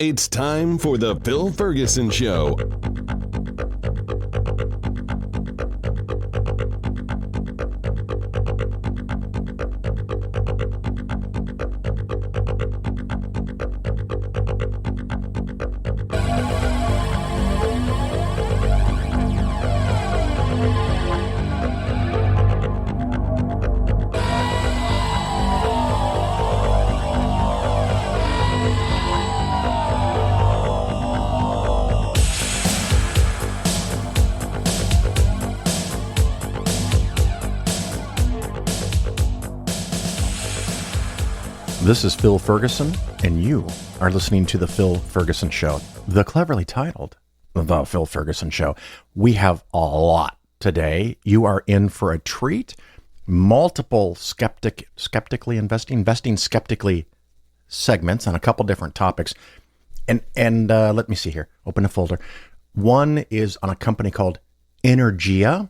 It's time for the Phil Ferguson Show. This is Phil Ferguson, and you are listening to The Phil Ferguson Show, the cleverly titled The Phil Ferguson Show. We have a lot today. You are in for a treat. Multiple skeptically investing skeptically segments on a couple different topics. And let me see here. Open a folder. One is on a company called Anaergia,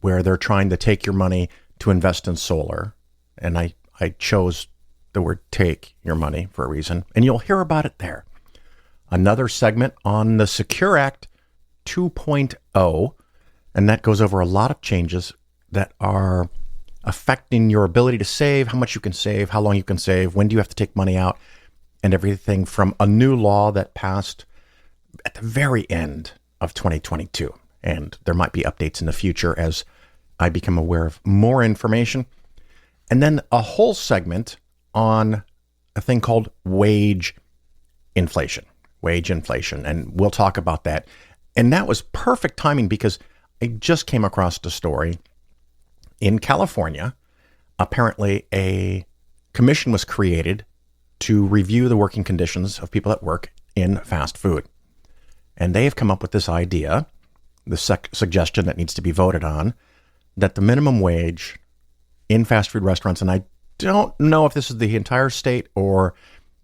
where they're trying to take your money to invest in solar. And I chose the word take your money for a reason, and you'll hear about it there. Another segment on the Secure Act 2.0, and that goes over a lot of changes that are affecting your ability to save, how much you can save, how long you can save, when do you have to take money out, and everything from a new law that passed at the very end of 2022. And there might be updates in the future as I become aware of more information. And then a whole segment on a thing called wage inflation, and we'll talk about that. And that was perfect timing because I just came across the story in California. Apparently a commission was created to review the working conditions of people that work in fast food. And they have come up with this idea, the suggestion that needs to be voted on, that the minimum wage in fast food restaurants, and I don't know if this is the entire state or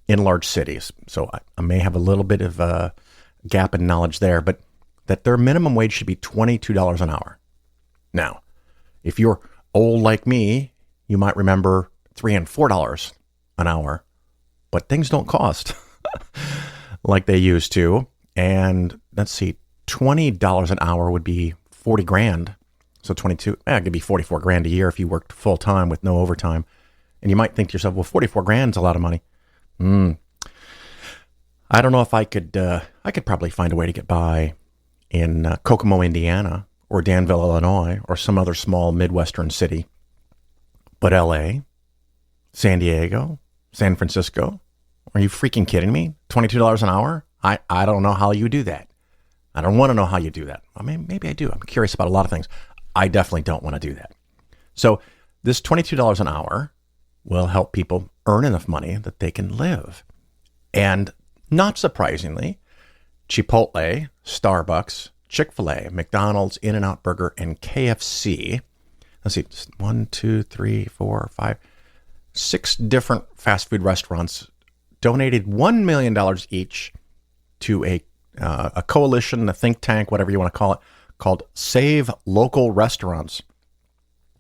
in large cities, so I may have a little bit of a gap in knowledge there, but that their minimum wage should be $22 an hour. Now, if you're old like me, you might remember $3 and $4 an hour, but things don't cost like they used to. And let's see, $20 an hour would be 40 grand. So 22, it could be 44 grand a year if you worked full time with no overtime. And you might think to yourself, well, 44 grand is a lot of money. I don't know if I could probably find a way to get by in Kokomo, Indiana, or Danville, Illinois, or some other small Midwestern city. But LA, San Diego, San Francisco, are you freaking kidding me? $22 an hour? I don't know how you do that. I don't want to know how you do that. I mean, maybe I do. I'm curious about a lot of things. I definitely don't want to do that. So this $22 an hour will help people earn enough money that they can live. And not surprisingly, Chipotle, Starbucks, Chick-fil-A, McDonald's, In-N-Out Burger, and KFC, let's see, 1, 2, 3, 4, 5, 6 different fast food restaurants donated $1 million each to a coalition, a think tank, whatever you want to call it, called Save Local Restaurants,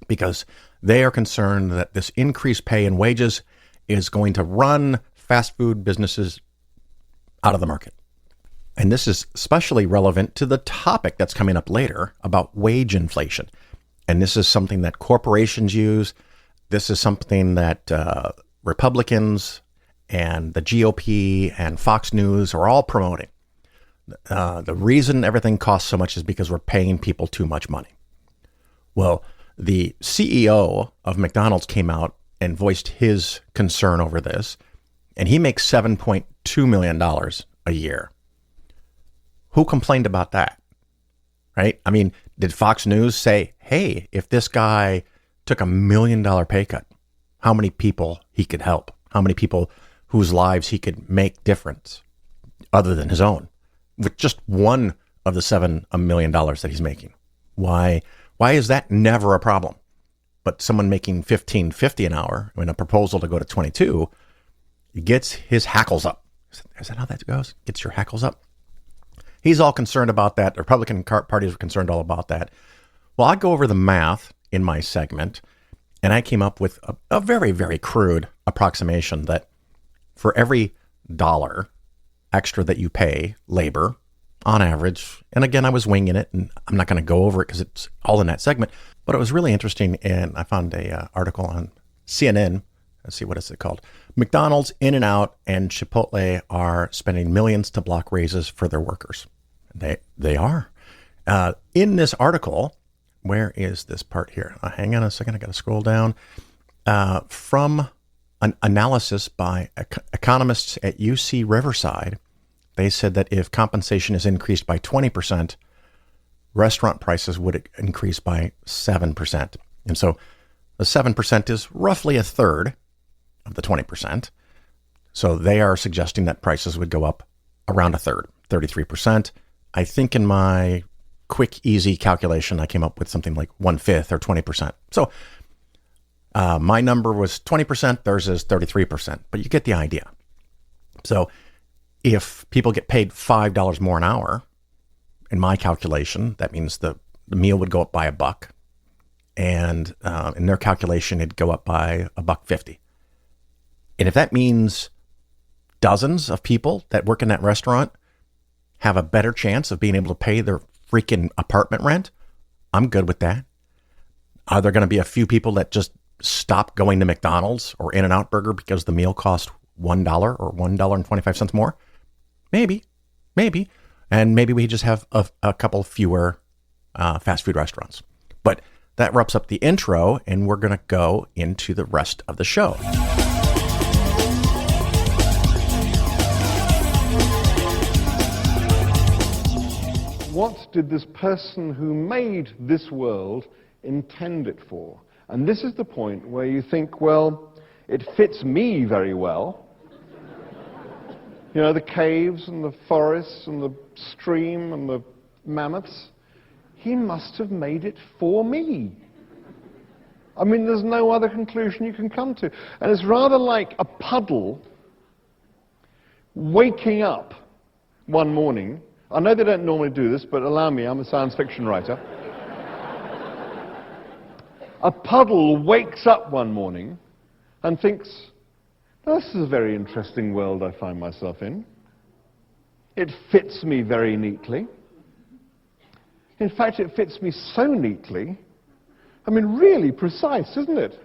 because they are concerned that this increased pay and wages is going to run fast food businesses out of the market. And this is especially relevant to the topic that's coming up later about wage inflation. And this is something that corporations use. This is something that Republicans and the GOP and Fox News are all promoting. The reason everything costs so much is because we're paying people too much money. Well, the CEO of McDonald's came out and voiced his concern over this, and he makes $7.2 million a year. Who complained about that? Right? I mean, did Fox News say, hey, if this guy took $1 million pay cut, how many people he could help? How many people whose lives he could make difference other than his own with just one of the $7 million that he's making? Why is that never a problem? But someone making $15.50 an hour in a proposal to go to 22 gets his hackles up. Is that how that goes? Gets your hackles up? He's all concerned about that. The Republican Party is concerned all about that. Well, I go over the math in my segment, and I came up with a very, very crude approximation that for every dollar extra that you pay labor on average. And again, I was winging it, and I'm not going to go over it because it's all in that segment. But it was really interesting, and I found a article on CNN. Let's see, what is it called? McDonald's, In-N-Out, and Chipotle are spending millions to block raises for their workers. They are. In this article, where is this part here? Hang on a second. I got to scroll down. From an analysis by economists at UC Riverside, they said that if compensation is increased by 20%, restaurant prices would increase by 7%. And so the 7% is roughly a third of the 20%. So they are suggesting that prices would go up around a third, 33%. I think in my quick, easy calculation, I came up with something like 1/5 or 20%. So my number was 20%, theirs is 33%, but you get the idea. So if people get paid $5 more an hour, in my calculation, that means the meal would go up by $1, and in their calculation, it'd go up by $1.50. And if that means dozens of people that work in that restaurant have a better chance of being able to pay their freaking apartment rent, I'm good with that. Are there going to be a few people that just stop going to McDonald's or In-N-Out Burger because the meal cost $1 or $1.25 more? Maybe. And maybe we just have a couple fewer fast food restaurants. But that wraps up the intro, and we're going to go into the rest of the show. What did this person who made this world intend it for? And this is the point where you think, well, it fits me very well. You know, the caves and the forests and the stream and the mammoths. He must have made it for me. I mean, there's no other conclusion you can come to. And it's rather like a puddle waking up one morning. I know they don't normally do this, but allow me, I'm a science fiction writer. A puddle wakes up one morning and thinks, this is a very interesting world I find myself in. It fits me very neatly. In fact, it fits me so neatly, I mean, really precise, isn't it?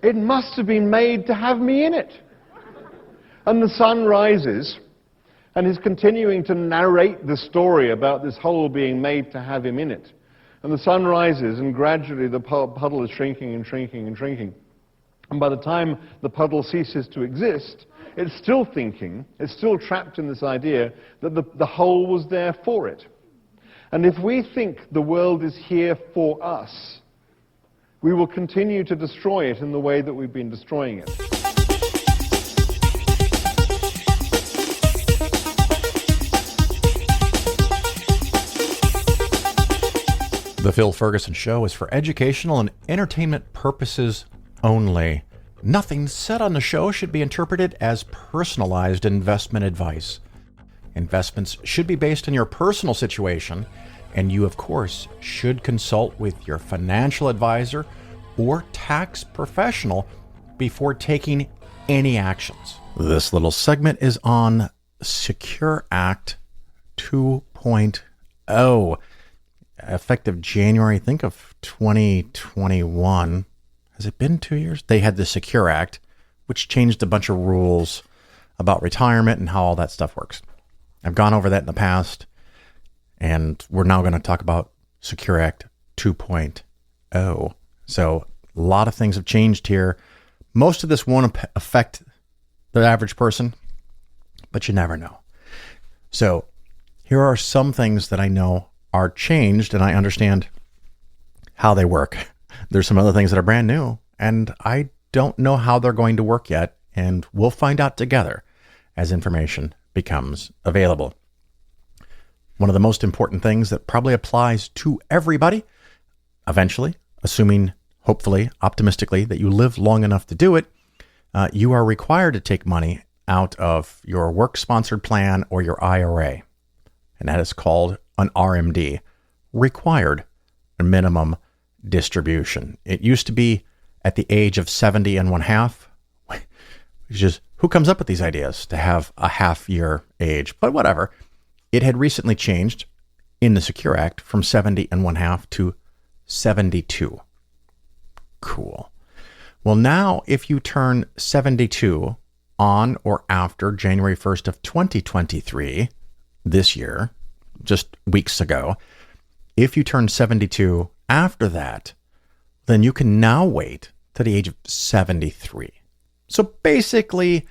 It must have been made to have me in it. And the sun rises, and he's continuing to narrate the story about this hole being made to have him in it. And the sun rises, and gradually the puddle is shrinking and shrinking and shrinking. And by the time the puddle ceases to exist, it's still thinking, it's still trapped in this idea that the hole was there for it. And if we think the world is here for us, we will continue to destroy it in the way that we've been destroying it. The Phil Ferguson Show is for educational and entertainment purposes only. Nothing said on the show should be interpreted as personalized investment advice. Investments should be based on your personal situation, and you, of course, should consult with your financial advisor or tax professional before taking any actions. This little segment is on Secure Act 2.0, effective January, I think, of 2021. Has it been 2 years? They had the Secure Act, which changed a bunch of rules about retirement and how all that stuff works. I've gone over that in the past, and we're now going to talk about Secure Act 2.0. So a lot of things have changed here. Most of this won't affect the average person, but you never know. So here are some things that I know are changed, and I understand how they work. There's some other things that are brand new, and I don't know how they're going to work yet, and we'll find out together as information becomes available. One of the most important things that probably applies to everybody, eventually, assuming, hopefully, optimistically, that you live long enough to do it, you are required to take money out of your work-sponsored plan or your IRA, and that is called an RMD, required minimum distribution. It used to be at the age of 70 and 1/2, which is, who comes up with these ideas to have a half year age? But whatever. It had recently changed in the Secure Act from 70 and 1/2 to 72. Cool. Well, now if you turn 72 on or after January 1st of 2023, this year, just weeks ago, if you turn 72 after that, then you can now wait to the age of 73. So basically,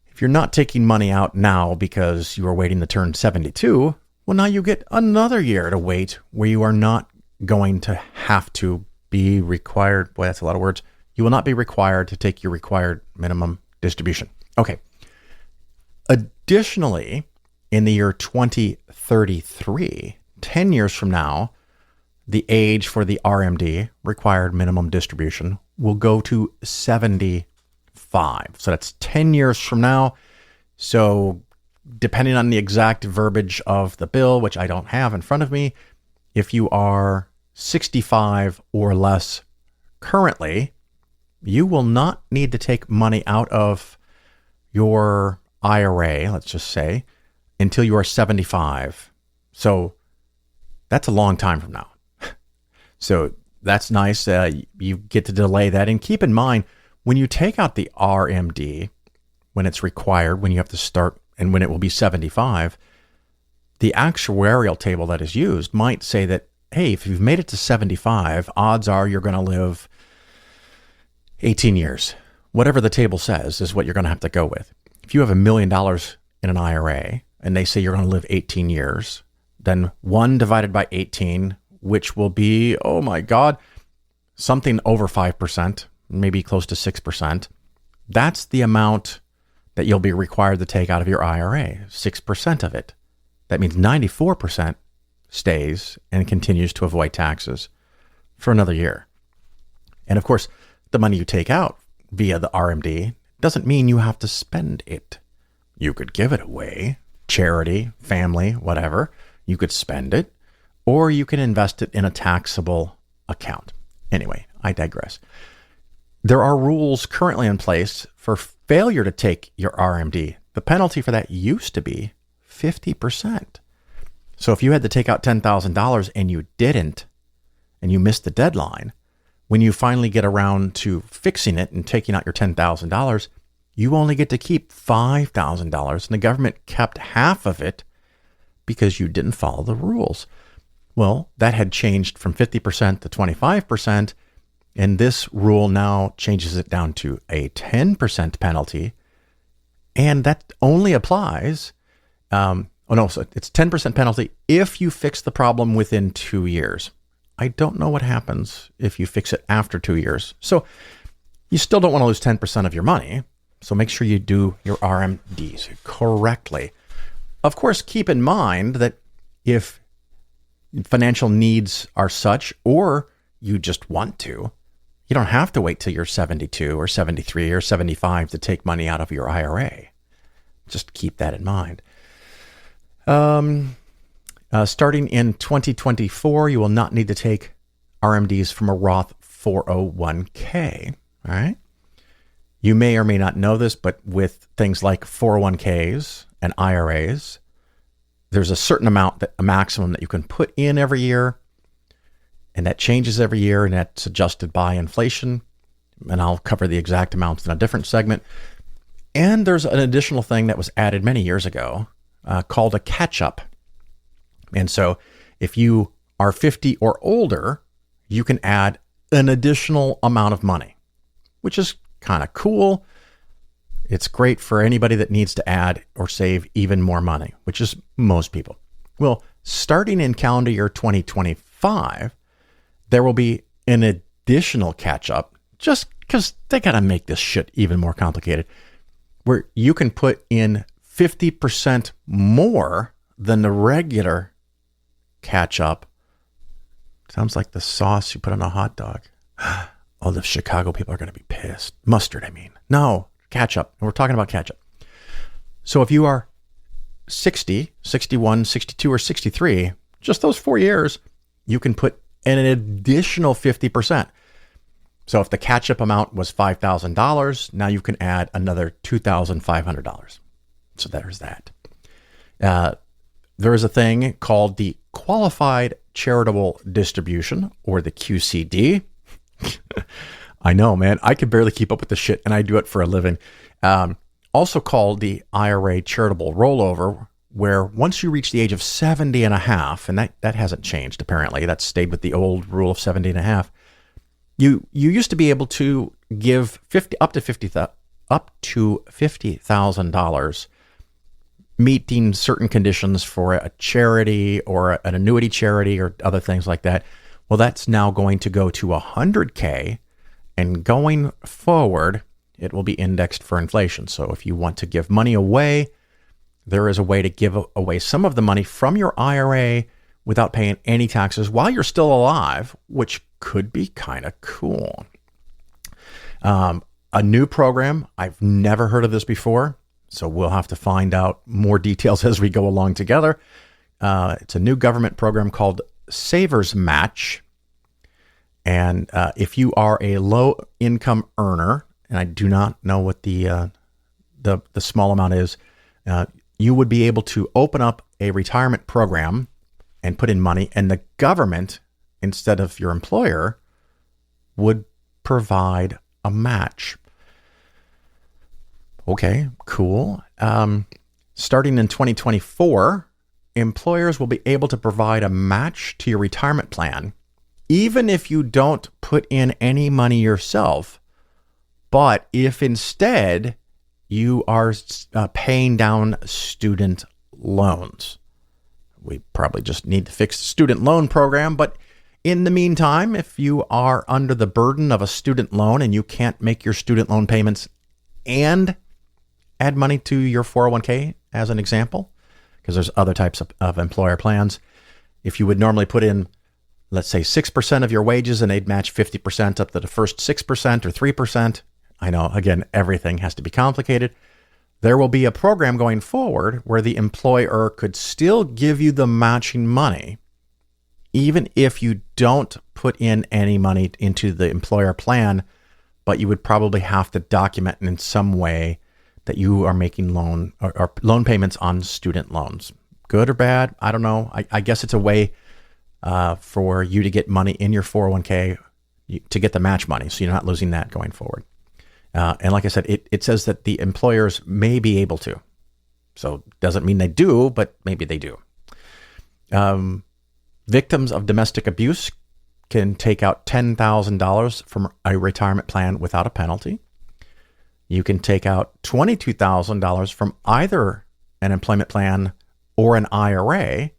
if you're not taking money out now because you are waiting to turn 72, well, now you get another year to wait where you are not going to have to be required. Boy, that's a lot of words. You will not be required to take your required minimum distribution. Okay. Additionally, in the year 2033, 10 years from now, the age for the RMD, required minimum distribution, will go to 75. So that's 10 years from now. So depending on the exact verbiage of the bill, which I don't have in front of me, if you are 65 or less currently, you will not need to take money out of your IRA, let's just say, until you are 75. So that's a long time from now. So that's nice. You get to delay that. And keep in mind, when you take out the RMD, when it's required, when you have to start, and when it will be 75, the actuarial table that is used might say that, hey, if you've made it to 75, odds are you're going to live 18 years. Whatever the table says is what you're going to have to go with. If you have $1 million in an IRA and they say you're going to live 18 years, then 1 divided by 18, which will be, oh my God, something over 5%, maybe close to 6%. That's the amount that you'll be required to take out of your IRA, 6% of it. That means 94% stays and continues to avoid taxes for another year. And of course, the money you take out via the RMD doesn't mean you have to spend it. You could give it away, charity, family, whatever. You could spend it, or you can invest it in a taxable account. Anyway, I digress. There are rules currently in place for failure to take your RMD. The penalty for that used to be 50%. So if you had to take out $10,000 and you didn't, and you missed the deadline, when you finally get around to fixing it and taking out your $10,000, you only get to keep $5,000, and the government kept half of it because you didn't follow the rules. Well, that had changed from 50% to 25%, and this rule now changes it down to a 10% penalty, and that only applies, so it's 10% penalty if you fix the problem within 2 years. I don't know what happens if you fix it after 2 years. So you still don't want to lose 10% of your money. So make sure you do your RMDs correctly. Of course, keep in mind that if financial needs are such, or you just want to, you don't have to wait till you're 72 or 73 or 75 to take money out of your IRA. Just keep that in mind. Starting in 2024, you will not need to take RMDs from a Roth 401k. All right. You may or may not know this, but with things like 401ks and IRAs, there's a certain amount, a maximum that you can put in every year, and that changes every year, and that's adjusted by inflation. And I'll cover the exact amounts in a different segment. And there's an additional thing that was added many years ago called a catch-up. And so if you are 50 or older, you can add an additional amount of money, which is kind of cool. It's great for anybody that needs to add or save even more money, which is most people. Well, starting in calendar year 2025, there will be an additional catch-up, just because they got to make this shit even more complicated, where you can put in 50% more than the regular catch-up. Sounds like the sauce you put on a hot dog. Oh, the Chicago people are going to be pissed. Mustard, I mean. No, catch-up. We're talking about catch-up. So if you are 60, 61, 62, or 63, just those 4 years, you can put and an additional 50%. So if the catch-up amount was $5,000, now you can add another $2,500. So there's that. There is a thing called the Qualified Charitable Distribution, or the QCD. I know, man. I could barely keep up with the shit, and I do it for a living. Also called the IRA Charitable Rollover, where once you reach the age of 70 and a half, and that hasn't changed apparently, that's stayed with the old rule of 70 and a half, you used to be able to give up to $50,000, meeting certain conditions for a charity or an annuity charity or other things like that. Well, that's now going to go to $100K, and going forward, it will be indexed for inflation. So if you want to give money away, there is a way to give away some of the money from your IRA without paying any taxes while you're still alive, which could be kind of cool. A new program, I've never heard of this before, so we'll have to find out more details as we go along together. It's a new government program called Savers Match. And if you are a low-income earner, and I do not know what the small amount is, you would be able to open up a retirement program and put in money, and the government, instead of your employer, would provide a match. Okay, cool. Starting in 2024, employers will be able to provide a match to your retirement plan, even if you don't put in any money yourself. But if instead you are paying down student loans, we probably just need to fix the student loan program. But in the meantime, if you are under the burden of a student loan and you can't make your student loan payments and add money to your 401k, as an example, because there's other types of employer plans, if you would normally put in, let's say, 6% of your wages and they'd match 50% up to the first 6% or 3%. I know, again, everything has to be complicated. There will be a program going forward where the employer could still give you the matching money, even if you don't put in any money into the employer plan, but you would probably have to document in some way that you are making loan payments on student loans. Good or bad, I don't know. I guess it's a way for you to get money in your 401k to get the match money, so you're not losing that going forward. And like I said, it says that the employers may be able to. So doesn't mean they do, but maybe they do. Victims of domestic abuse can take out $10,000 from a retirement plan without a penalty. You can take out $22,000 from either an employment plan or an IRA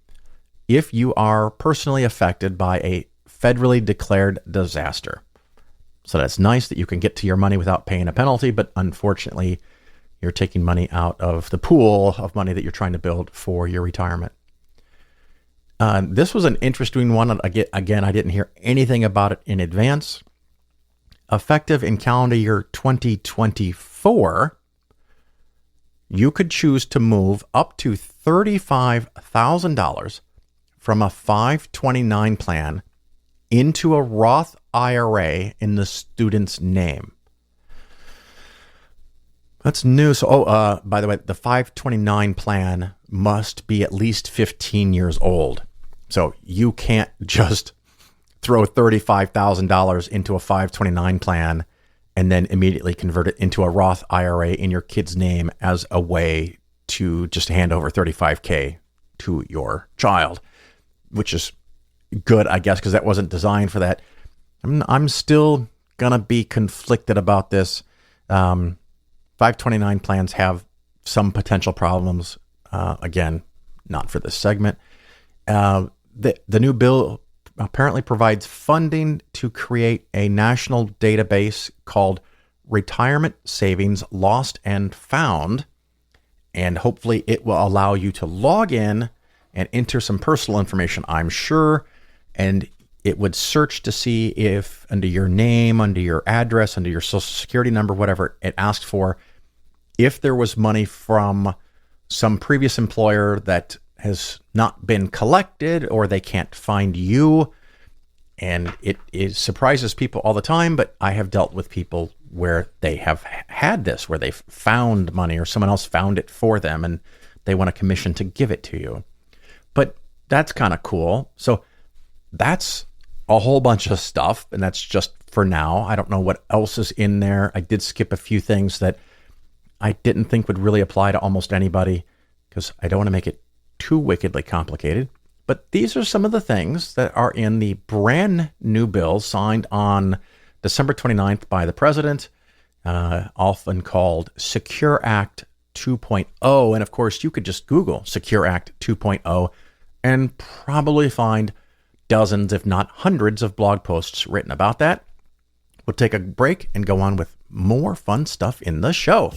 if you are personally affected by a federally declared disaster. So that's nice that you can get to your money without paying a penalty, but unfortunately, you're taking money out of the pool of money that you're trying to build for your retirement. This was an interesting one. Again, I didn't hear anything about it in advance. Effective in calendar year 2024, you could choose to move up to $35,000 from a 529 plan into a Roth IRA in the student's name. That's new. So, by the way, the 529 plan must be at least 15 years old. So you can't just throw $35,000 into a 529 plan and then immediately convert it into a Roth IRA in your kid's name as a way to just hand over $35K to your child, which is good, I guess, because that wasn't designed for that. I'm still going to be conflicted about this. 529 plans have some potential problems. Again, not for this segment. The new bill apparently provides funding to create a national database called Retirement Savings Lost and Found. And hopefully it will allow you to log in and enter some personal information, I'm sure. And it would search to see if under your name, under your address, under your social security number, whatever it asked for, if there was money from some previous employer that has not been collected or they can't find you, And it surprises people all the time, but I have dealt with people where they have had this, where they've found money or someone else found it for them and they want a commission to give it to you. But that's kind of cool. So that's a whole bunch of stuff, and that's just for now. I don't know what else is in there. I did skip a few things that I didn't think would really apply to almost anybody because I don't want to make it too wickedly complicated. But these are some of the things that are in the brand new bill signed on December 29th by the president, often called Secure Act 2.0. And of course, you could just Google Secure Act 2.0 and probably find dozens, if not hundreds, of blog posts written about that. We'll take a break and go on with more fun stuff in the show.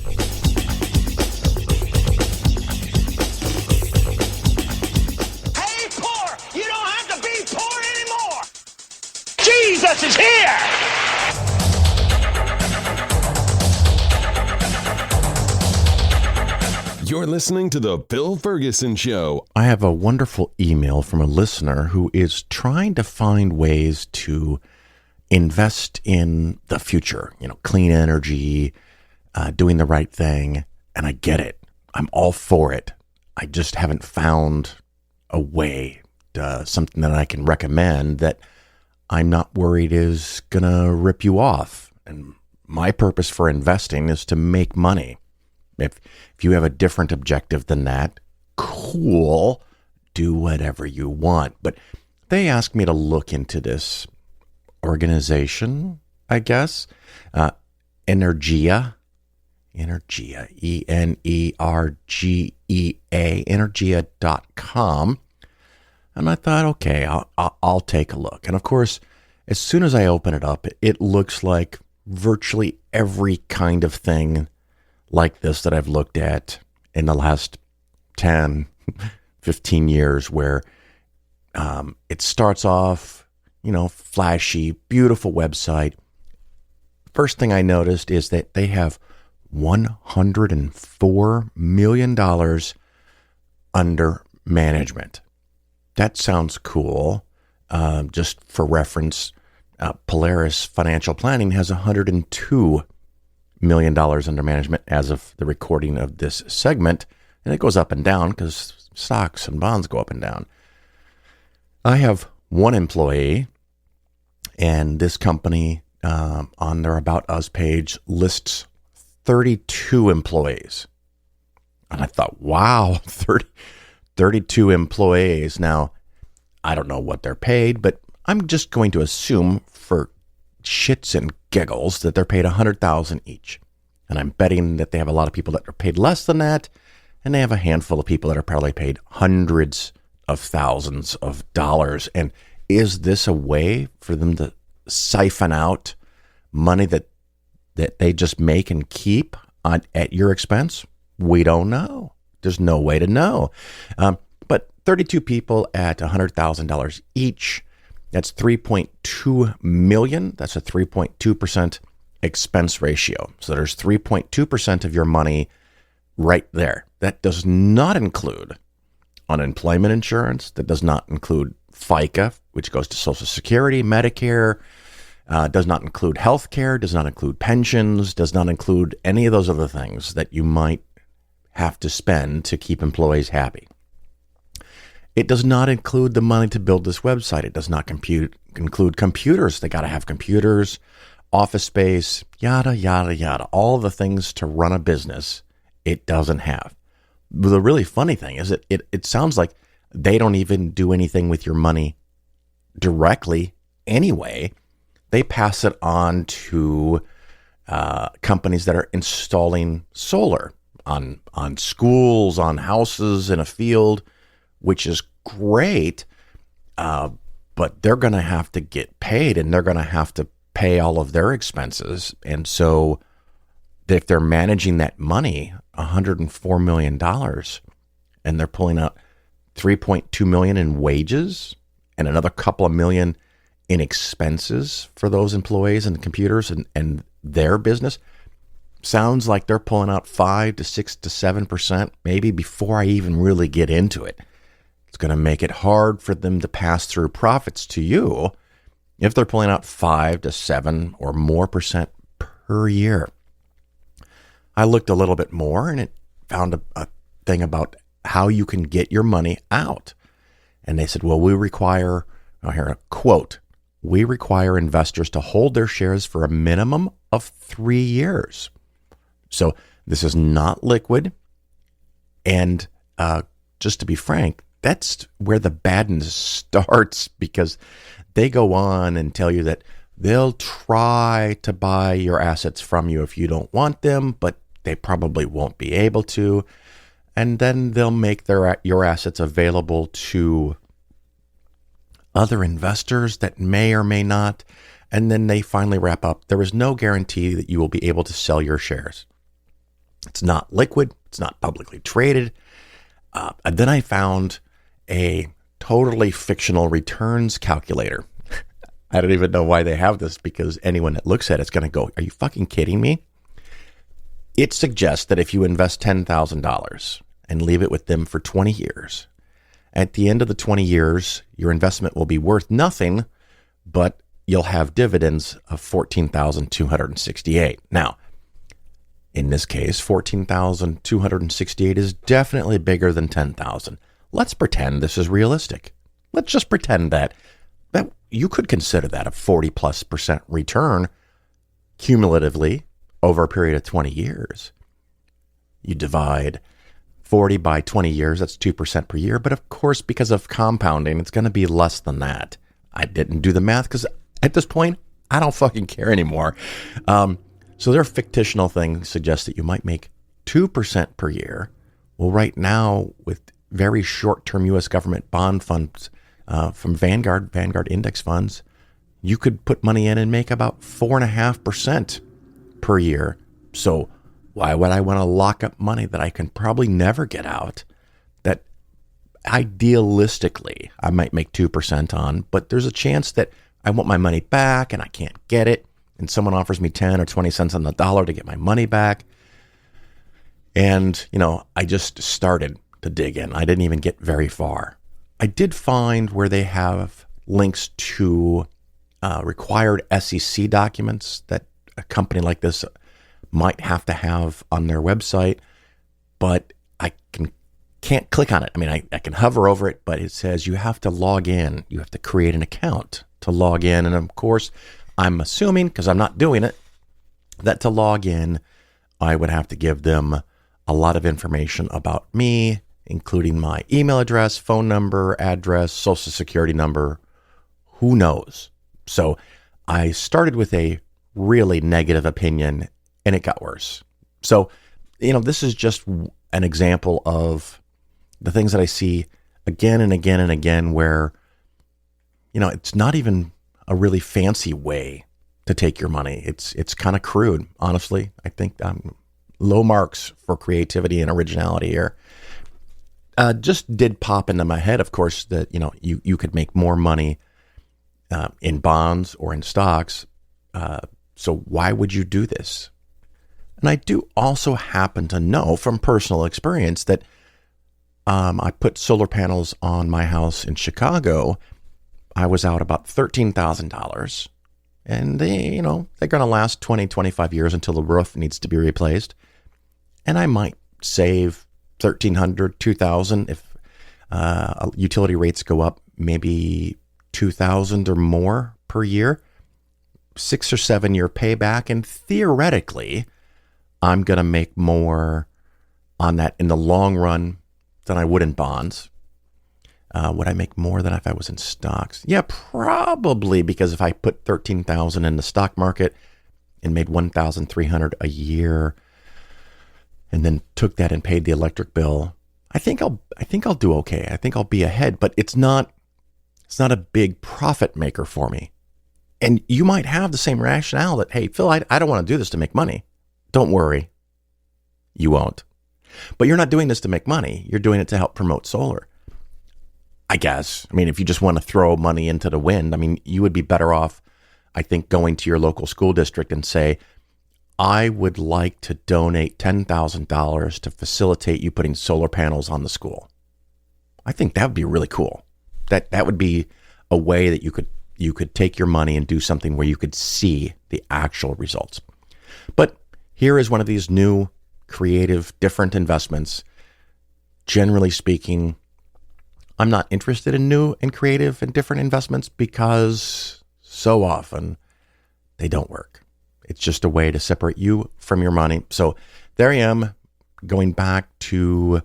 Jesus is here! You're listening to The Bill Ferguson Show. I have a wonderful email from a listener who is trying to find ways to invest in the future, clean energy, doing the right thing. And I get it. I'm all for it. I just haven't found a way, something that I can recommend that I'm not worried is going to rip you off. And my purpose for investing is to make money. If you have a different objective than that, cool, do whatever you want. But they asked me to look into this organization, I guess, Energia, Energia, Energia.com. And I thought, okay, I'll take a look. And of course, as soon as I open it up, it looks like virtually every kind of thing like this that I've looked at in the last 10, 15 years, where it starts off, flashy, beautiful website. First thing I noticed is that they have $104 million under management. That sounds cool. Just for reference, Polaris Financial Planning has $102 million under management as of the recording of this segment. And it goes up and down because stocks and bonds go up and down. I have one employee, and this company on their About Us page lists 32 employees. And I thought, wow, 32 employees. Now, I don't know what they're paid, but I'm just going to assume for shits and giggles that they're paid $100,000 each. And I'm betting that they have a lot of people that are paid less than that, and they have a handful of people that are probably paid hundreds of thousands of dollars. And is this a way for them to siphon out money that they just make and keep at your expense? We don't know. There's no way to know. But 32 people at $100,000 each, that's $3.2 million. That's a 3.2% expense ratio. So there's 3.2% of your money right there. That does not include unemployment insurance. That does not include FICA, which goes to Social Security, Medicare, does not include health care, does not include pensions, does not include any of those other things that you might have to spend to keep employees happy. It does not include the money to build this website. It does not include computers. They got to have computers, office space, yada, yada, yada. All the things to run a business, it doesn't have. But the really funny thing is it sounds like they don't even do anything with your money directly anyway. They pass it on to companies that are installing solar on schools, on houses, in a field, which is great, but they're going to have to get paid, and they're going to have to pay all of their expenses. And so if they're managing that money, $104 million, and they're pulling out $3.2 million in wages and another couple of million in expenses for those employees and the computers and their business, sounds like they're pulling out 5 to 6 to 7%, maybe before I even really get into it. It's going to make it hard for them to pass through profits to you. if they're pulling out 5 to 7 or more percent per year. I looked a little bit more and it found a thing about how you can get your money out. And they said, well, we require, here a quote, we require investors to hold their shares for a minimum of 3 years. So this is not liquid. And just to be frank, that's where the badness starts, because they go on and tell you that they'll try to buy your assets from you if you don't want them, but they probably won't be able to. And then they'll make your assets available to other investors that may or may not. And then they finally wrap up. There is no guarantee that you will be able to sell your shares. It's not liquid. It's not publicly traded. And then I found a totally fictional returns calculator. I don't even know why they have this, because anyone that looks at it's going to go, are you fucking kidding me? It suggests that if you invest $10,000 and leave it with them for 20 years, at the end of the 20 years, your investment will be worth nothing, but you'll have dividends of $14,268. Now, in this case, $14,268 is definitely bigger than $10,000. Let's pretend this is realistic. Let's just pretend that you could consider that a 40+% return cumulatively over a period of 20 years. You divide 40 by 20 years, that's 2% per year. But of course, because of compounding, it's going to be less than that. I didn't do the math because at this point, I don't fucking care anymore. So their fictional thing suggests that you might make 2% per year. Well, right now, with very short-term U.S. government bond funds from Vanguard index funds, you could put money in and make about 4.5% per year. So why would I want to lock up money that I can probably never get out, that idealistically I might make 2% on, but there's a chance that I want my money back and I can't get it, and someone offers me 10 or 20 cents on the dollar to get my money back. And, I just started to dig in. I didn't even get very far. I did find where they have links to required SEC documents that a company like this might have to have on their website, but I can't click on it. I mean, I can hover over it, but it says you have to log in. You have to create an account to log in. And of course, I'm assuming, because I'm not doing it, that to log in, I would have to give them a lot of information about me, including my email address, phone number, address, social security number, who knows? So I started with a really negative opinion and it got worse. So, this is just an example of the things that I see again and again and again where, it's not even a really fancy way to take your money. It's kind of crude, honestly. I think low marks for creativity and originality here. Just did pop into my head, of course, that, you could make more money in bonds or in stocks. So why would you do this? And I do also happen to know from personal experience that I put solar panels on my house in Chicago. I was out about $13,000. And they're going to last 20, 25 years until the roof needs to be replaced. And I might save $1,300, $2,000 if utility rates go up, maybe $2,000 or more per year, 6 or 7 year payback. And theoretically, I'm going to make more on that in the long run than I would in bonds. Would I make more than if I was in stocks? Yeah, probably, because if I put $13,000 in the stock market and made $1,300 a year, and then took that and paid the electric bill, I think I'll do okay. I think I'll be ahead, but it's not a big profit maker for me. And you might have the same rationale that, hey, Phil, I don't want to do this to make money. Don't worry. You won't. But you're not doing this to make money. You're doing it to help promote solar, I guess. I mean, if you just want to throw money into the wind, you would be better off, I think, going to your local school district and say, I would like to donate $10,000 to facilitate you putting solar panels on the school. I think that would be really cool. That would be a way that you could you could take your money and do something where you could see the actual results. But here is one of these new, creative, different investments. Generally speaking, I'm not interested in new and creative and different investments because so often they don't work. It's just a way to separate you from your money. So there I am, going back to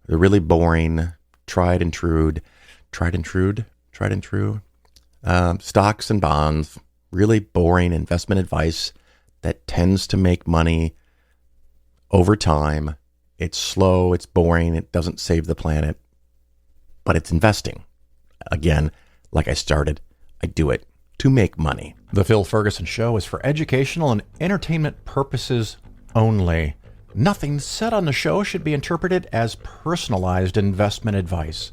the really boring, tried and true, stocks and bonds, really boring investment advice that tends to make money over time. It's slow, it's boring, it doesn't save the planet, but it's investing. Again, like I started, I do it to make money. The Phil Ferguson Show is for educational and entertainment purposes only. Nothing said on the show should be interpreted as personalized investment advice.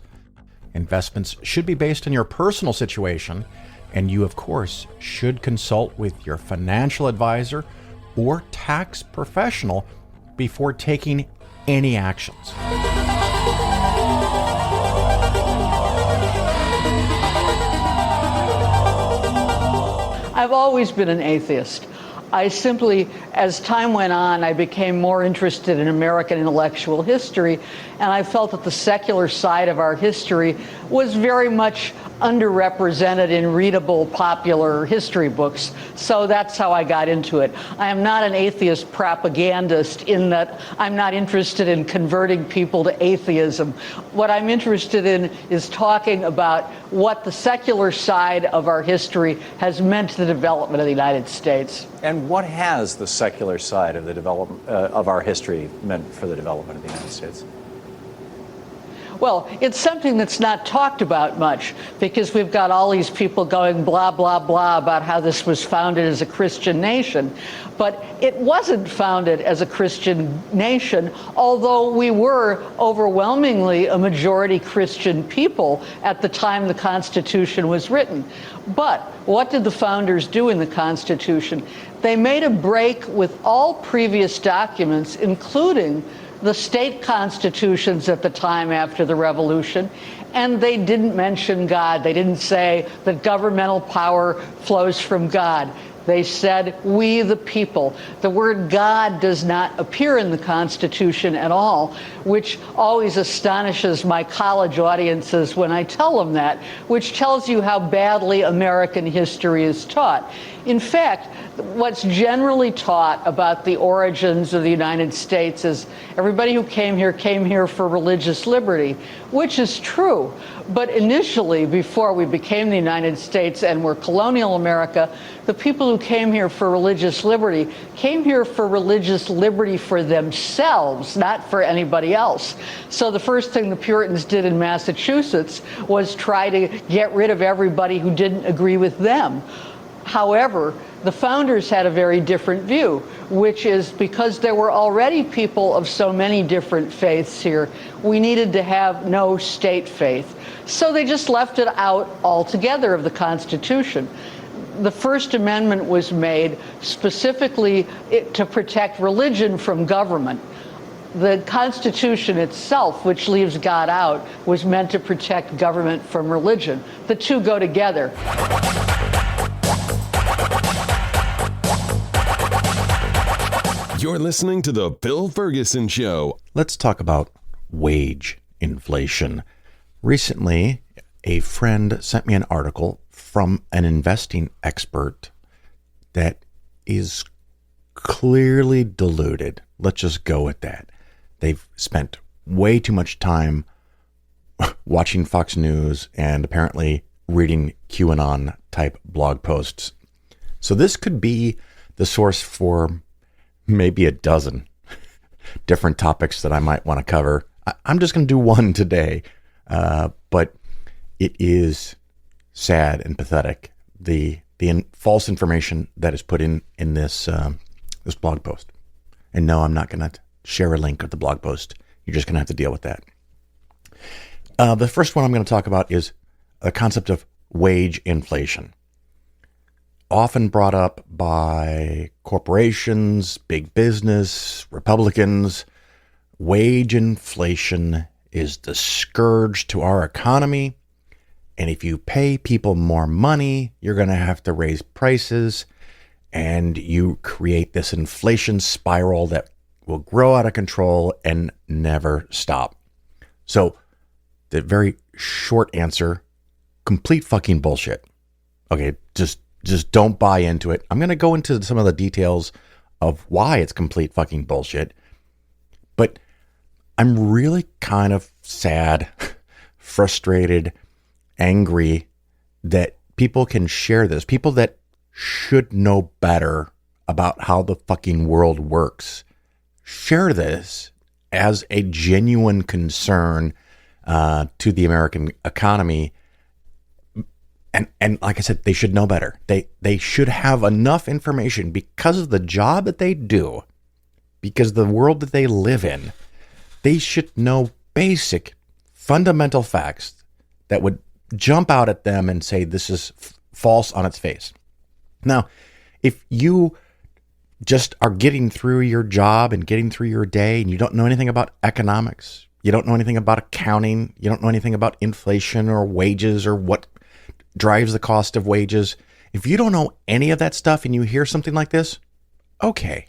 Investments should be based on your personal situation, and you, of course, should consult with your financial advisor or tax professional before taking any actions. I've always been an atheist. I simply, as time went on, I became more interested in American intellectual history, and I felt that the secular side of our history was very much underrepresented in readable, popular history books. So that's how I got into it. I am not an atheist propagandist in that I'm not interested in converting people to atheism. What I'm interested in is talking about what the secular side of our history has meant to the development of the United States. And what has the secular side of the development of our history meant for the development of the United States? Well, it's something that's not talked about much because we've got all these people going blah, blah, blah about how this was founded as a Christian nation. But it wasn't founded as a Christian nation, although we were overwhelmingly a majority Christian people at the time the Constitution was written. But what did the founders do in the Constitution? They made a break with all previous documents, including the state constitutions at the time after the revolution, and they didn't mention God. They didn't say that governmental power flows from God. They said, we the people. The word God does not appear in the Constitution at all, which always astonishes my college audiences when I tell them that, which tells you how badly American history is taught. In fact, what's generally taught about the origins of the United States is everybody who came here for religious liberty, which is true. But initially, before we became the United States and were colonial America, the people who came here for religious liberty came here for religious liberty for themselves, not for anybody else. So the first thing the Puritans did in Massachusetts was try to get rid of everybody who didn't agree with them. However, the founders had a very different view, which is because there were already people of so many different faiths here, we needed to have no state faith. So they just left it out altogether of the Constitution. The First Amendment was made specifically to protect religion from government. The Constitution itself, which leaves God out, was meant to protect government from religion. The two go together. You're listening to The Phil Ferguson Show. Let's talk about wage inflation. Recently, a friend sent me an article from an investing expert that is clearly deluded. Let's just go with that. They've spent way too much time watching Fox News and apparently reading QAnon type blog posts. So this could be the source for maybe a dozen different topics that I might want to cover. I'm just going to do one today, but it is sad and pathetic, the false information that is put in this this blog post. And no, I'm not going to share a link of the blog post. You're just going to have to deal with that. The first one I'm going to talk about is the concept of wage inflation. Often brought up by corporations, big business, Republicans. Wage inflation is the scourge to our economy, And if you pay people more money, you're going to have to raise prices, and you create this inflation spiral that will grow out of control and never stop. So the very short answer, complete fucking bullshit. Okay, just don't buy into it. I'm going to go into some of the details of why it's complete fucking bullshit. But I'm really kind of sad, frustrated, angry that people can share this. People that should know better about how the fucking world works share this as a genuine concern to the American economy. And like I said, they should know better. They should have enough information because of the job that they do, because of the world that they live in. They should know basic, fundamental facts that would jump out at them and say this is false on its face. Now, if you just are getting through your job and getting through your day and you don't know anything about economics, you don't know anything about accounting, you don't know anything about inflation or wages or what drives the cost of wages, if you don't know any of that stuff and you hear something like this, okay,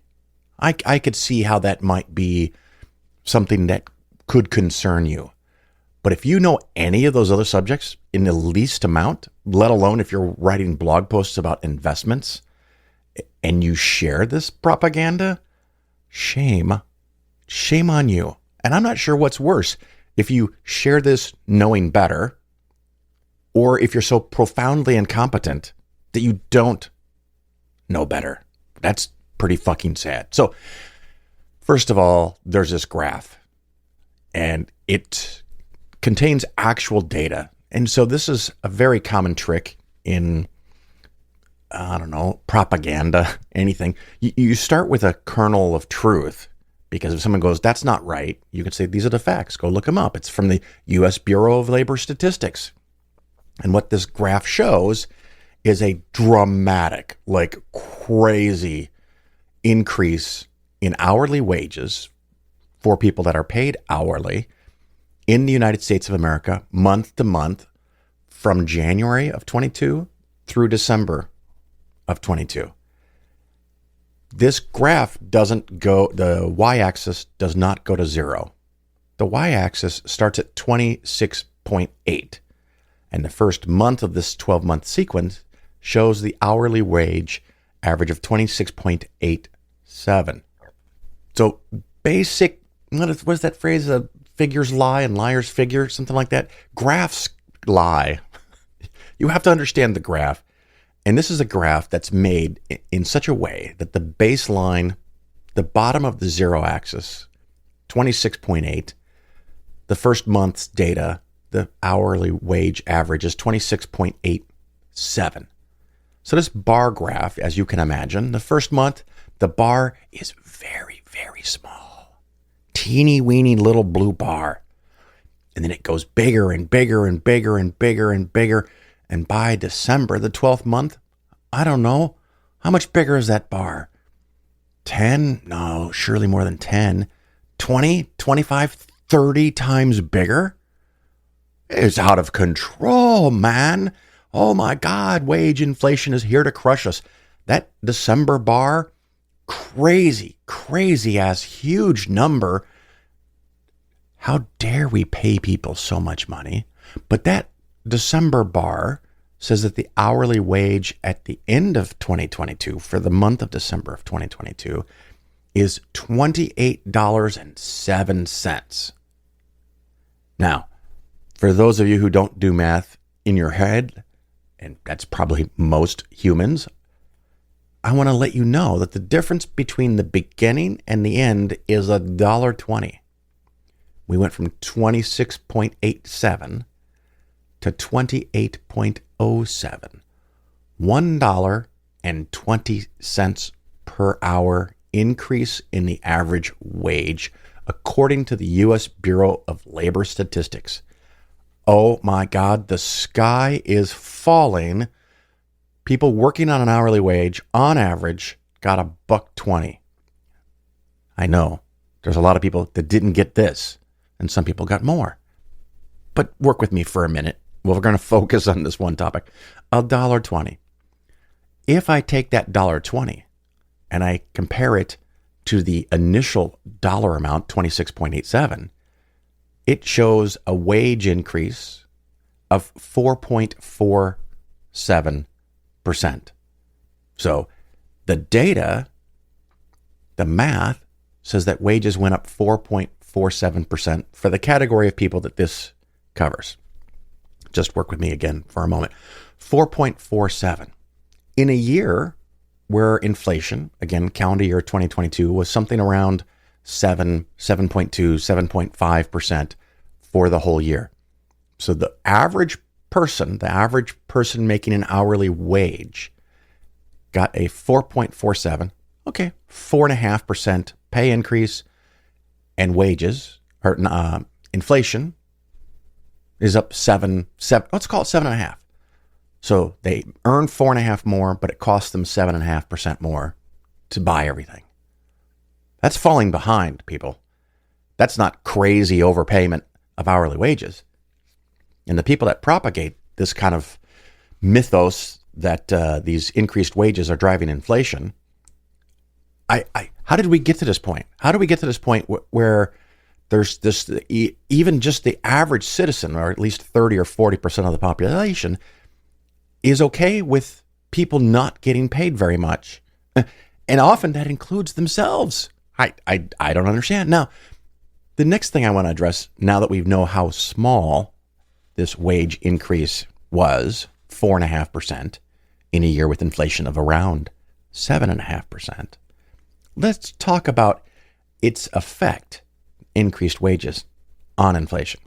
I could see how that might be something that could concern you. But if you know any of those other subjects in the least amount, let alone if you're writing blog posts about investments and you share this propaganda, shame on you. And I'm not sure what's worse, if you share this knowing better, or if you're so profoundly incompetent that you don't know better. That's pretty fucking sad. So, first of all, there's this graph, and it contains actual data. And so this is a very common trick in, propaganda, anything. You start with a kernel of truth, because if someone goes, that's not right, you can say, these are the facts. Go look them up. It's from the U.S. Bureau of Labor Statistics. And what this graph shows is a dramatic, like crazy increase in hourly wages for people that are paid hourly in the United States of America, month to month, from January of 22 through December of 22. This graph doesn't go, the y-axis does not go to zero. The y-axis starts at 26.8. And the first month of this 12-month sequence shows the hourly wage average of 26.87. So basic, what is that phrase? Figures lie and liars figure, something like that. Graphs lie. You have to understand the graph. And this is a graph that's made in such a way that the baseline, the bottom of the zero axis, 26.8, the first month's data, the hourly wage average is 26.87. So this bar graph, as you can imagine, the first month, the bar is very, very small. Teeny weeny little blue bar. And then it goes bigger and bigger and bigger and bigger and bigger. And by December, the 12th month, I don't know, how much bigger is that bar? 10? No, surely more than 10. 20, 25, 30 times bigger? It's out of control, man. Oh my God, wage inflation is here to crush us. That December bar, crazy ass huge number. How dare we pay people so much money? But that December bar says that the hourly wage at the end of 2022, for the month of December of 2022, is $28.07. Now, for those of you who don't do math in your head, and that's probably most humans, I want to let you know that the difference between the beginning and the end is $1.20. We went from 26.87 to 28.07. $1.20 per hour increase in the average wage, according to the U.S. Bureau of Labor Statistics. Oh my God, the sky is falling. People working on an hourly wage, on average, got $1.20. I know there's a lot of people that didn't get this, and some people got more. But work with me for a minute. Well, we're going to focus on this one topic. $1.20. If I take that $1.20 and I compare it to the initial dollar amount, 26.87, it shows a wage increase of 4.47%. So the data, the math, says that wages went up 4.47% for the category of people that this covers. Just work with me again for a moment. 4.47. In a year where inflation, again, calendar year 2022, was something around 7.2, 7.5% for the whole year. So the average person making an hourly wage got a 4.47, okay, 4.5% pay increase, and wages, or inflation is up seven, let's call it 7.5. So they earn 4.5 more, but it costs them 7.5% more to buy everything. That's falling behind, people. That's not crazy overpayment of hourly wages. And the people that propagate this kind of mythos that these increased wages are driving inflation, how did we get to this point? How do we get to this point where there's this, even just the average citizen, or at least 30 or 40% of the population, is okay with people not getting paid very much? And often that includes themselves. I don't understand. Now, the next thing I want to address, now that we know how small this wage increase was, 4.5% in a year with inflation of around 7.5%, let's talk about its effect, increased wages, on inflation.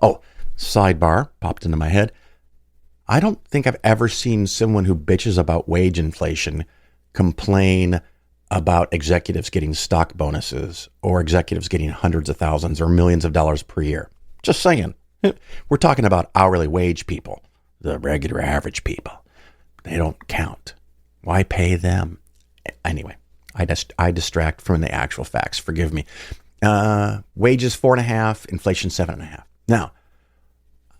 Oh, sidebar popped into my head. I don't think I've ever seen someone who bitches about wage inflation complain about executives getting stock bonuses or executives getting hundreds of thousands or millions of dollars per year. Just saying. We're talking about hourly wage people, the regular average people. They don't count. Why pay them? Anyway, I distract from the actual facts. Forgive me. Wages 4.5, inflation 7.5. Now,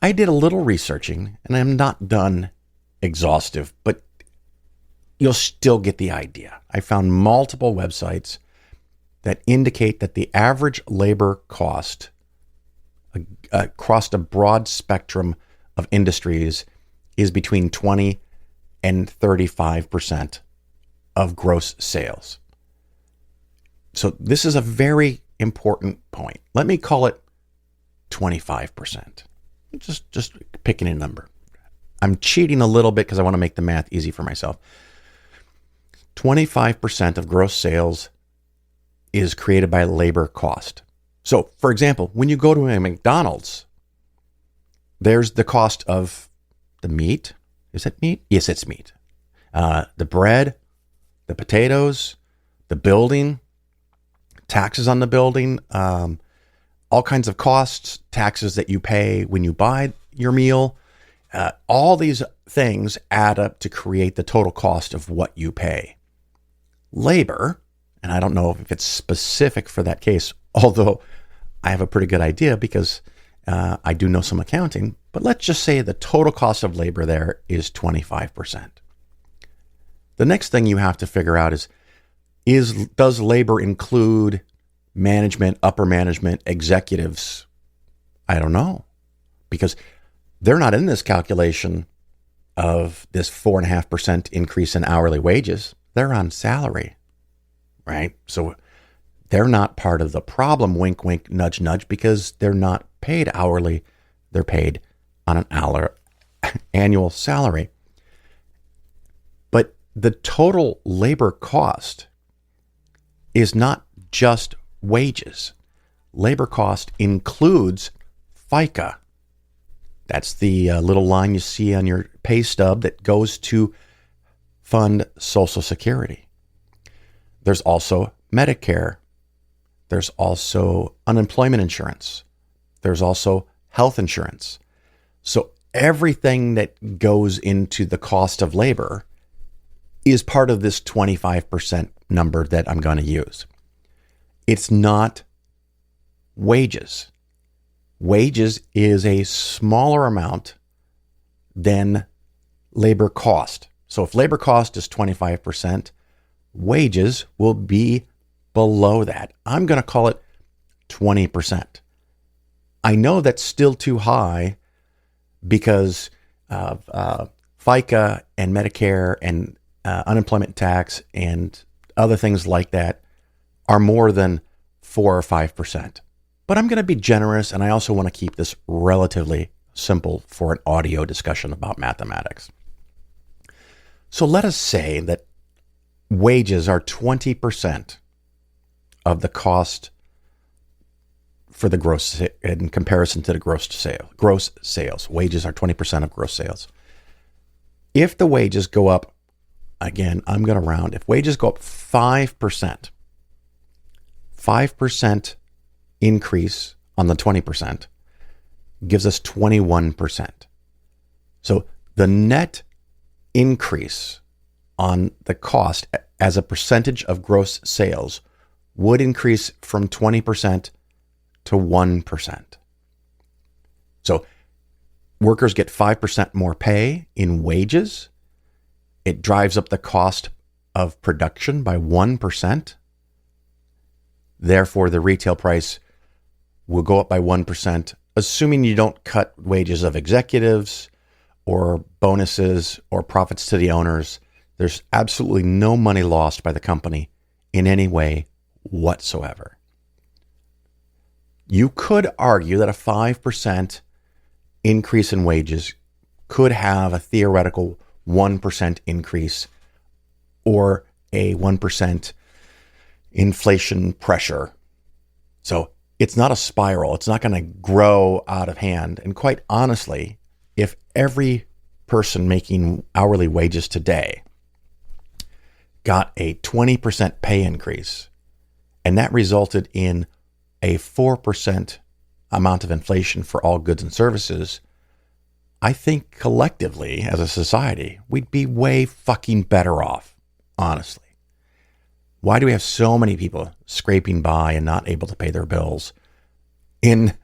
I did a little researching, and I'm not done exhaustive, but you'll still get the idea. I found multiple websites that indicate that the average labor cost across a broad spectrum of industries is between 20 and 35% of gross sales. So this is a very important point. Let me call it 25%. Just picking a number. I'm cheating a little bit because I want to make the math easy for myself. 25% of gross sales is created by labor cost. So, for example, when you go to a McDonald's, there's the cost of the meat. Is it meat? Yes, it's meat. The bread, the potatoes, the building, taxes on the building, all kinds of costs, taxes that you pay when you buy your meal. All these things add up to create the total cost of what you pay. Labor, and I don't know if it's specific for that case, although I have a pretty good idea because I do know some accounting, but let's just say the total cost of labor there is 25%. The next thing you have to figure out is does labor include management, upper management, executives? I don't know, because they're not in this calculation of this 4.5% increase in hourly wages. They're on salary, right? So they're not part of the problem, wink, wink, nudge, nudge, because they're not paid hourly. They're paid on an annual salary. But the total labor cost is not just wages. Labor cost includes FICA. That's the little line you see on your pay stub that goes to fund Social Security. There's also Medicare. There's also unemployment insurance. There's also health insurance. So everything that goes into the cost of labor is part of this 25% number that I'm going to use. It's not wages. Wages is a smaller amount than labor cost. So if labor cost is 25%, wages will be below that. I'm going to call it 20%. I know that's still too high because of FICA and Medicare and unemployment tax and other things like that are more than 4 or 5%. But I'm going to be generous, and I also want to keep this relatively simple for an audio discussion about mathematics. So let us say that wages are 20% of the cost for the gross in comparison to the gross sales. Wages are 20% of gross sales. If the wages go up, again, I'm going to round. If wages go up 5%, 5% increase on the 20% gives us 21%. So the net increase on the cost as a percentage of gross sales would increase from 20% to 1%. So workers get 5% more pay in wages. It drives up the cost of production by 1%. Therefore, the retail price will go up by 1%, assuming you don't cut wages of executives or bonuses or profits to the owners. There's absolutely no money lost by the company in any way whatsoever. You could argue that a 5% increase in wages could have a theoretical 1% increase or a 1% inflation pressure. So it's not a spiral. It's not going to grow out of hand. And quite honestly, if every person making hourly wages today got a 20% pay increase, and that resulted in a 4% amount of inflation for all goods and services, I think collectively as a society, we'd be way fucking better off, honestly. Why do we have so many people scraping by and not able to pay their bills in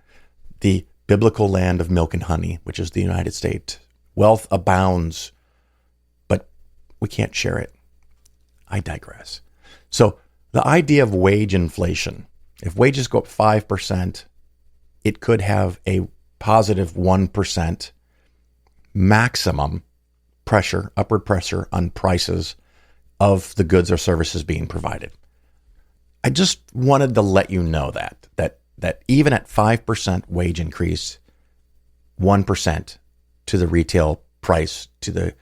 the biblical land of milk and honey, which is the United States? Wealth abounds, but we can't share it. I digress. So the idea of wage inflation, if wages go up 5%, it could have a positive 1% maximum pressure, upward pressure on prices of the goods or services being provided. I just wanted to let you know that even at 5% wage increase, 1% to the retail price, to the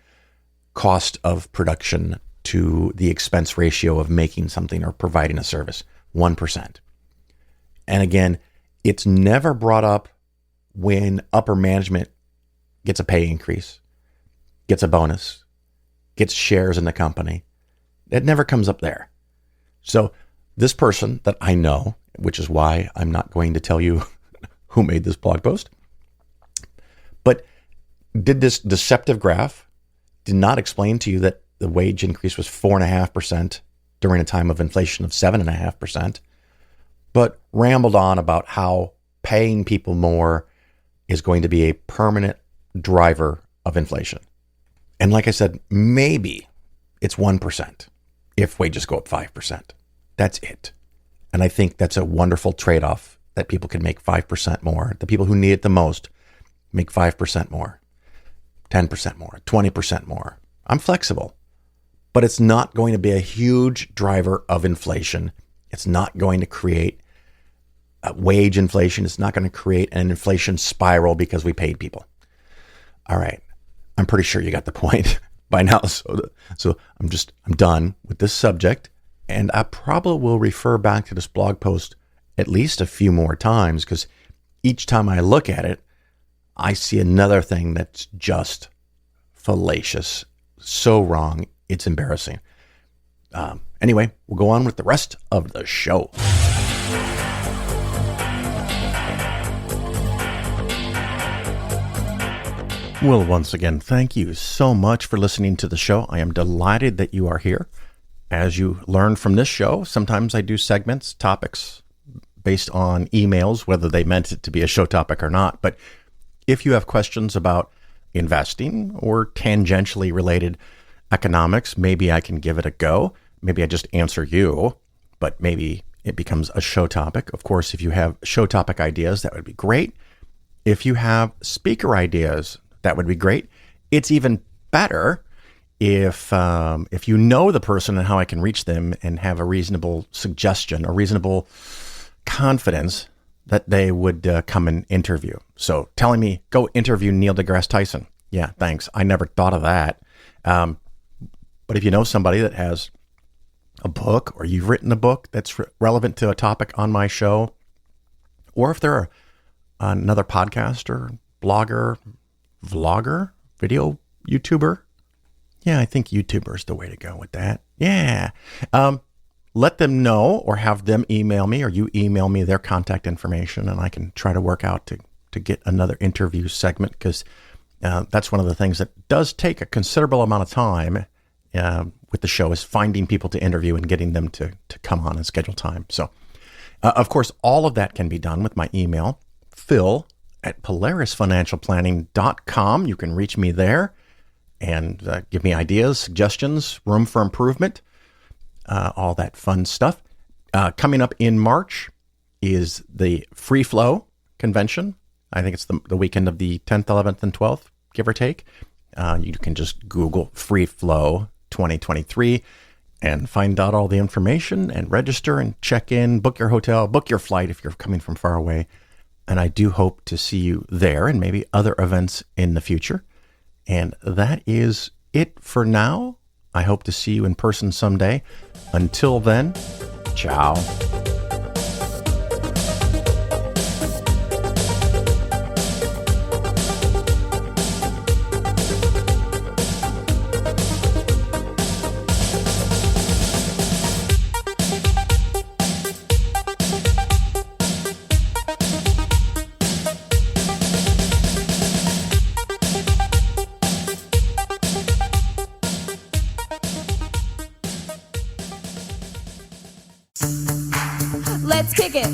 cost of production, to the expense ratio of making something or providing a service, 1%. And again, it's never brought up when upper management gets a pay increase, gets a bonus, gets shares in the company. It never comes up there. So this person that I know, which is why I'm not going to tell you who made this blog post, but did this deceptive graph, did not explain to you that the wage increase was 4.5% during a time of inflation of 7.5%, but rambled on about how paying people more is going to be a permanent driver of inflation. And like I said, maybe it's 1% if wages go up 5%. That's it. And I think that's a wonderful trade-off that people can make 5% more. The people who need it the most make 5% more, 10% more, 20% more. I'm flexible, but it's not going to be a huge driver of inflation. It's not going to create wage inflation. It's not going to create an inflation spiral because we paid people. All right. I'm pretty sure you got the point by now. So I'm done with this subject, and I probably will refer back to this blog post at least a few more times, because each time I look at it, I see another thing that's just fallacious. So wrong. It's embarrassing. Anyway, we'll go on with the rest of the show. Well, once again, thank you so much for listening to the show. I am delighted that you are here. As you learn from this show, sometimes I do segments, topics based on emails, whether they meant it to be a show topic or not. But if you have questions about investing or tangentially related economics, maybe I can give it a go. Maybe I just answer you, but maybe it becomes a show topic. Of course, if you have show topic ideas, that would be great. If you have speaker ideas, that would be great. It's even better if you know the person and how I can reach them and have a reasonable suggestion, a reasonable confidence that they would come and interview. So telling me, go interview Neil deGrasse Tyson. Yeah, thanks. I never thought of that. But if you know somebody that has a book, or you've written a book that's relevant to a topic on my show, or if they're another podcaster, blogger, vlogger, video YouTuber. Yeah, I think YouTuber is the way to go with that. Yeah. Let them know, or have them email me, or you email me their contact information, and I can try to work out to get another interview segment, because that's one of the things that does take a considerable amount of time with the show, is finding people to interview and getting them to come on and schedule time. So, of course, all of that can be done with my email, phil@polarisfinancialplanning.com. You can reach me there and give me ideas, suggestions, room for improvement, all that fun stuff. Coming up in March is the Free Flow Convention. I think it's the weekend of the 10th, 11th, and 12th, give or take. You can just Google Free Flow 2023 and find out all the information and register and check in, book your hotel, book your flight if you're coming from far away. And I do hope to see you there, and maybe other events in the future. And that is it for now. I hope to see you in person someday. Until then, ciao. Let's kick it.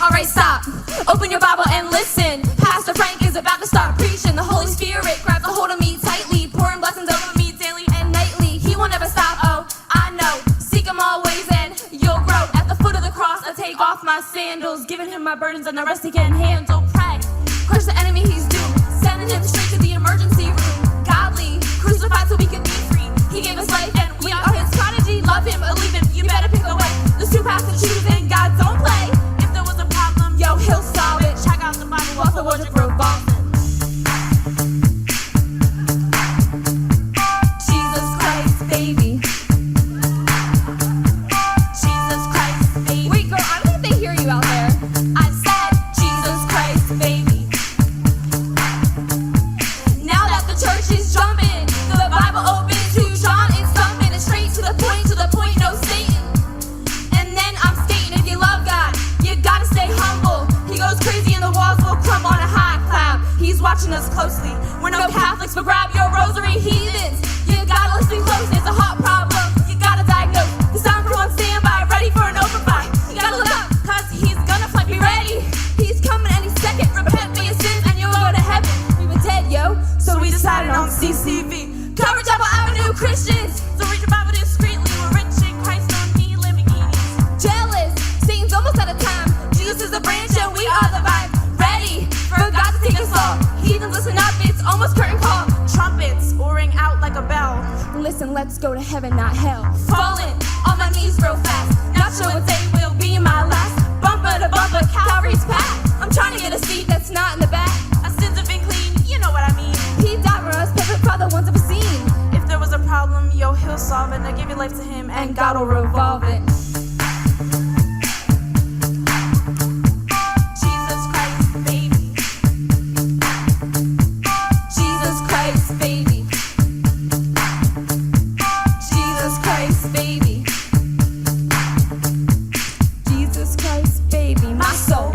All right, stop. Open your Bible and listen. Pastor Frank is about to start preaching. The Holy Spirit grabs a hold of me tightly, pouring blessings over me daily and nightly. He will never stop. Oh, I know. Seek him always and you'll grow. At the foot of the cross, I take off my sandals, giving him my burdens and the rest he can handle. Pray, crush the enemy, he's doomed. Sending him straight to the emergency room. Godly, crucified so we could be free. He gave us life and we are his prodigy. Love him, believe him, you better pick a way. There's two paths to choose and God don't play. If there was a problem, yo, he'll solve it. Check out the Bible while the wardrobe revolving. Jesus Christ, baby. Jesus Christ, baby. Wait, girl, I don't think they hear you out there. I said Jesus Christ, baby. Now that the church is jumping, the Bible open to John, it's thumping. It's straight to the point, no Satan. And then I'm stating, if you love God, you gotta stay humble. He goes crazy and the walls will crumble on a high cloud. He's watching us closely. We're no Catholics, but grab your rosary, heathens. You gotta listen close, it's a hot problem. You gotta diagnose. The sound crew on standby, ready for an open fight. You gotta look up, cause he's gonna fight. Be ready. He's coming any second. Repent for your sins and you'll go to heaven. We were dead, yo, so we decided on CCV. Cover Chapel Avenue Christians. So read your Bible discreetly. We're rich in Christ, don't need Lamborghinis. Jealous, Satan's almost out of time. Jesus is the branch and we are the vine. Ready for God to take us all. Heathens, listen up, it's almost curtain call. Trumpets will ring out like a bell. Listen, let's go to heaven, not hell. Falling on my knees real fast. Not sure what day will be my last. Bumper to bumper, Calvary's path. I'm trying to get a seat that's not in the back. Our sins have been clean, you know what I mean. He died for us, perfect for the ones ever seen. If there was a problem, yo, he'll solve it. Now give your life to him and God will revolve it. Jesus Christ, baby. Jesus Christ, baby. Jesus Christ, baby. Jesus Christ, baby. My soul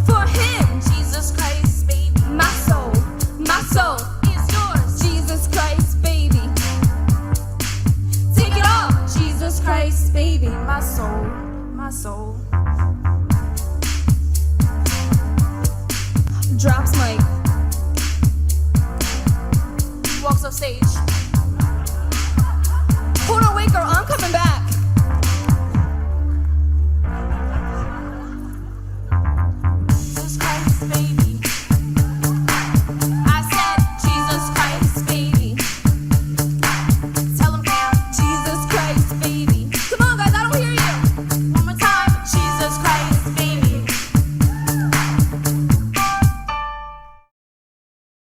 for him. Jesus Christ, baby. My soul is yours. Jesus soul. Drops mic. Walks off stage. Hold on, wait, girl, I'm coming back.